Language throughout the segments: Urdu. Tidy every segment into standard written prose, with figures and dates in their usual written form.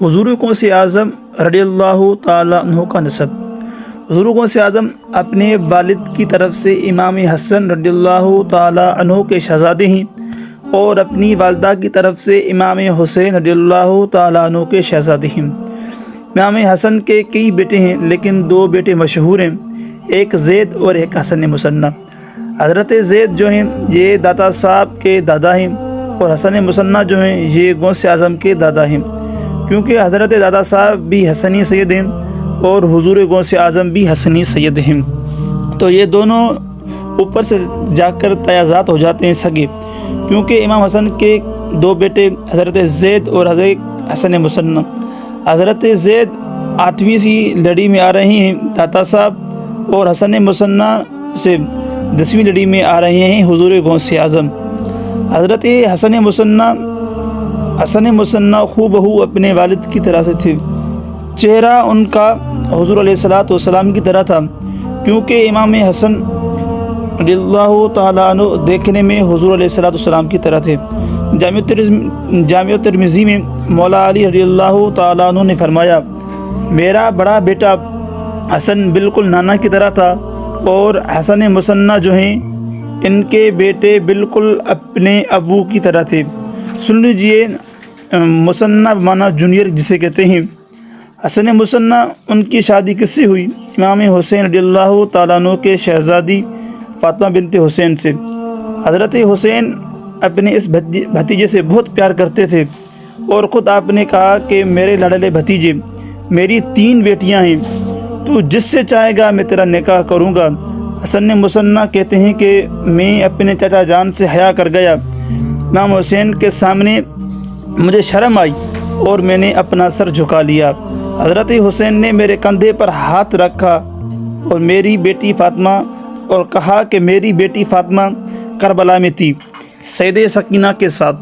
حضور غوث اعظم رضی اللہ تعالیٰ عنہ کا نسب۔ حضور غوث اعظم اپنے والد کی طرف سے امام حسن رضی اللہ تعالیٰ عنہ کے شہزادے ہیں، اور اپنی والدہ کی طرف سے امام حسین رضی اللہ تعالیٰ عنہ کے شہزادے ہیں۔ امام حسن کے کئی بیٹے ہیں، لیکن دو بیٹے مشہور ہیں، ایک زید اور ایک حسن مثنی۔ حضرت زید جو ہیں یہ داتا صاحب کے دادا ہیں، اور حسن مثنی جو ہیں یہ غوث اعظم کے دادا ہیں، کیونکہ حضرت دادا صاحب بھی حسنی سید ہیں اور حضور غوث اعظم بھی حسنی سید ہیں، تو یہ دونوں اوپر سے جا کر تیازات ہو جاتے ہیں سگے، کیونکہ امام حسن کے دو بیٹے حضرت زید اور حضرت حسن مثنی۔ حضرت زید 8ویں سی لڑی میں آ رہے ہیں داتا صاحب، اور حسن مثنی سے 10ویں لڑی میں آ رہے ہیں حضور غوث اعظم۔ حضرت حسن مثنی ہو بہو اپنے والد کی طرح سے تھے، چہرہ ان کا حضور علیہ الصلوۃ والسلام کی طرح تھا، کیونکہ امام حسن رضی اللہ تعالیٰ عنہ دیکھنے میں حضور علیہ الصلوۃ والسلام کی طرح تھے۔ جامع ترمذی میں مولا علی رضی اللہ تعالیٰ عنہ نے فرمایا، میرا بڑا بیٹا حسن بالکل نانا کی طرح تھا، اور حسن مثنی جو ہیں ان کے بیٹے بالکل اپنے ابو کی طرح تھے۔ سن لیجئے، مثنی بمعنی جونیئر جسے کہتے ہیں۔ حسن مثنی ان کی شادی کس سے ہوئی؟ امام حسین رضی اللہ تعالیٰ عنہ کے شہزادی فاطمہ بنت حسین سے۔ حضرت حسین اپنے اس بھتیجے سے بہت پیار کرتے تھے، اور خود آپ نے کہا کہ میرے لاڈلے بھتیجے، میری 3 بیٹیاں ہیں، تو جس سے چاہے گا میں تیرا نکاح کروں گا۔ حسن مثنی کہتے ہیں کہ میں اپنے چچا جان سے حیا کر گیا، امام حسین کے سامنے مجھے شرم آئی اور میں نے اپنا سر جھکا لیا۔ حضرت حسین نے میرے کندھے پر ہاتھ رکھا اور میری بیٹی فاطمہ، اور کہا کہ میری بیٹی فاطمہ کربلا میں تھی سید سکینہ کے ساتھ۔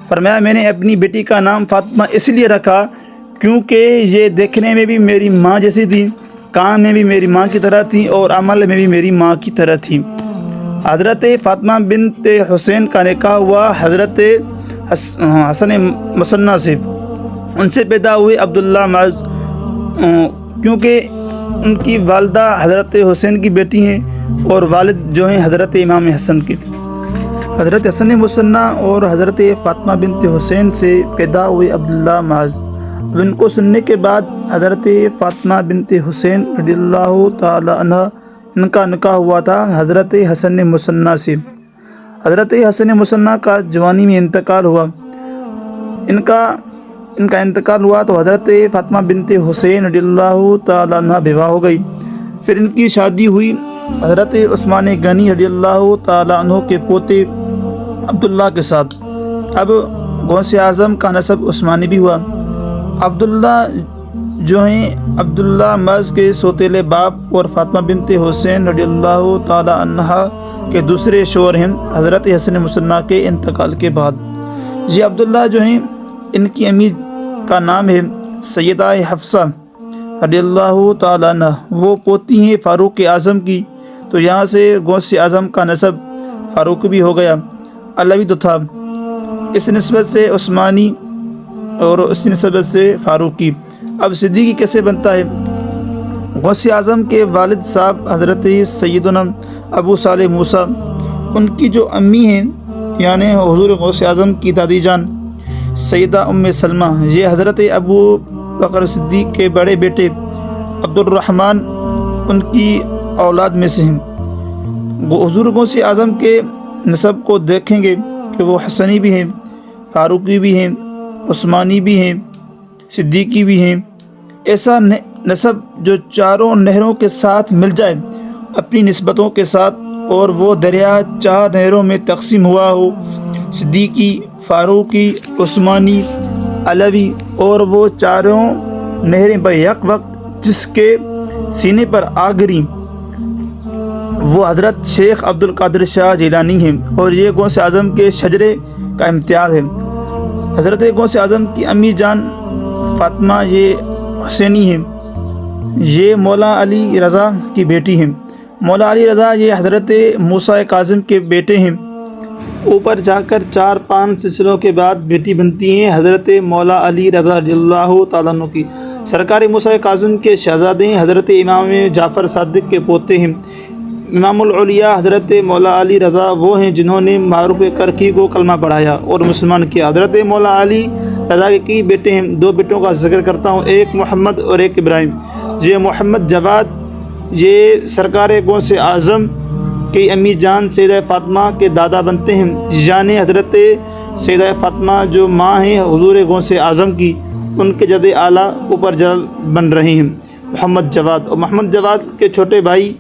فرمایا، میں نے اپنی بیٹی کا نام فاطمہ اس لیے رکھا کیونکہ یہ دیکھنے میں بھی میری ماں جیسی تھی، کام میں بھی میری ماں کی طرح تھی، اور عمل میں بھی میری ماں کی طرح تھی۔ حضرت فاطمہ بنت حسین کا نکاح ہوا حضرت حسن مثنی سے۔ ان سے پیدا ہوئے عبداللہ معز، کیونکہ ان کی والدہ حضرت حسین کی بیٹی ہیں، اور والد جو ہیں حضرت امام حسن کے۔ حضرت حسن مثنی اور حضرت فاطمہ بنت حسین سے پیدا ہوئے عبداللہ معز۔ اب ان کو سننے کے بعد حضرت فاطمہ بنت حسین رضی اللہ تعالی عنہ ان کا نکاح ہوا تھا حضرت حسن مثنی سے۔ حضرت حسن مثنی کا جوانی میں انتقال ہوا۔ ان کا انتقال ہوا تو حضرت فاطمہ بنت حسین رضی اللہ تعالی عنہ بیوہ ہو گئی۔ پھر ان کی شادی ہوئی حضرت عثمان غنی رضی اللہ تعالی عنہ کے پوتے عبداللہ کے ساتھ۔ اب غوث اعظم کا نسب عثمانی بھی ہوا۔ عبداللہ جو ہیں عبداللہ معز کے سوتیلے باپ، اور فاطمہ بنت حسین رضی اللہ تعالی عنہ کے دوسرے شوہر ہیں حضرت حسن مثنی کے انتقال کے بعد۔ یہ عبداللہ جو ہیں ان کی امی کا نام ہے سیدہ حفصہ رضی اللہ تعالی عنہ، وہ پوتی ہیں فاروق اعظم کی، تو یہاں سے غوث اعظم کا نسب فاروق بھی ہو گیا، علوی تو تھا، اس نسبت سے عثمانی اور اس نسبت سے فاروقی۔ اب صدیقی کیسے بنتا ہے؟ غوث اعظم کے والد صاحب حضرت سیدنا ابو صالح موسیٰ، ان کی جو امی ہیں یعنی حضور غوث اعظم کی دادی جان سیدہ ام سلمہ، یہ حضرت ابو بکر صدیق کے بڑے بیٹے عبد الرحمن ان کی اولاد میں سے ہیں۔ حضور غوث اعظم کے نسب کو دیکھیں گے کہ وہ حسنی بھی ہیں، فاروقی بھی ہیں، عثمانی بھی ہیں، صدیقی بھی ہیں۔ ایسا نسب جو چاروں نہروں کے ساتھ مل جائے اپنی نسبتوں کے ساتھ، اور وہ دریا 4 نہروں میں تقسیم ہوا ہو، صدیقی، فاروقی، عثمانی، علوی، اور وہ چاروں نہریں بیک وقت جس کے سینے پر آ گریں، وہ حضرت شیخ عبد القادر شاہ جیلانی ہیں، اور یہ غوث اعظم کے شجرے کا امتیاز ہے۔ حضرت غوث اعظم کی امی جان فاطمہ یہ حسینی ہیں، یہ مولا علی رضا کی بیٹی ہیں۔ مولا علی رضا یہ حضرت موسیٰ کاظم کے بیٹے ہیں۔ اوپر جا کر 4-5 سلسلوں کے بعد بیٹی بنتی ہیں حضرت مولا علی رضا رضی اللہ تعالیٰ عنہ کی۔ سرکار موسیٰ کاظم کے شہزادے ہیں، حضرت امام جعفر صادق کے پوتے ہیں۔ امام الاولیاء حضرت مولا علی رضا وہ ہیں جنہوں نے معروف کرکی کو کلمہ پڑھایا اور مسلمان کیا۔ حضرت مولا علی رضا کے کئی بیٹے ہیں، 2 بیٹوں کا ذکر کرتا ہوں، ایک محمد اور ایک ابراہیم۔ یہ محمد جواد یہ سرکار غوث اعظم کی امی جان سیدہ فاطمہ کے دادا بنتے ہیں، یعنی حضرت سیدہ فاطمہ جو ماں ہیں حضور غوث اعظم کی، ان کے جد اعلیٰ اوپر جل بن رہے ہیں محمد جواد۔ اور محمد جواد کے چھوٹے بھائی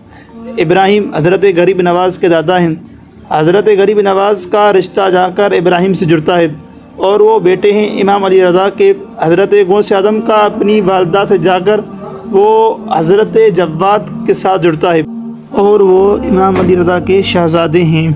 ابراہیم حضرت غریب نواز کے دادا ہیں۔ حضرت غریب نواز کا رشتہ جا کر ابراہیم سے جڑتا ہے اور وہ بیٹے ہیں امام علی رضا کے۔ حضرت غوث اعظم کا اپنی والدہ سے جا کر وہ حضرت جواد کے ساتھ جڑتا ہے اور وہ امام علی رضا کے شہزادے ہیں۔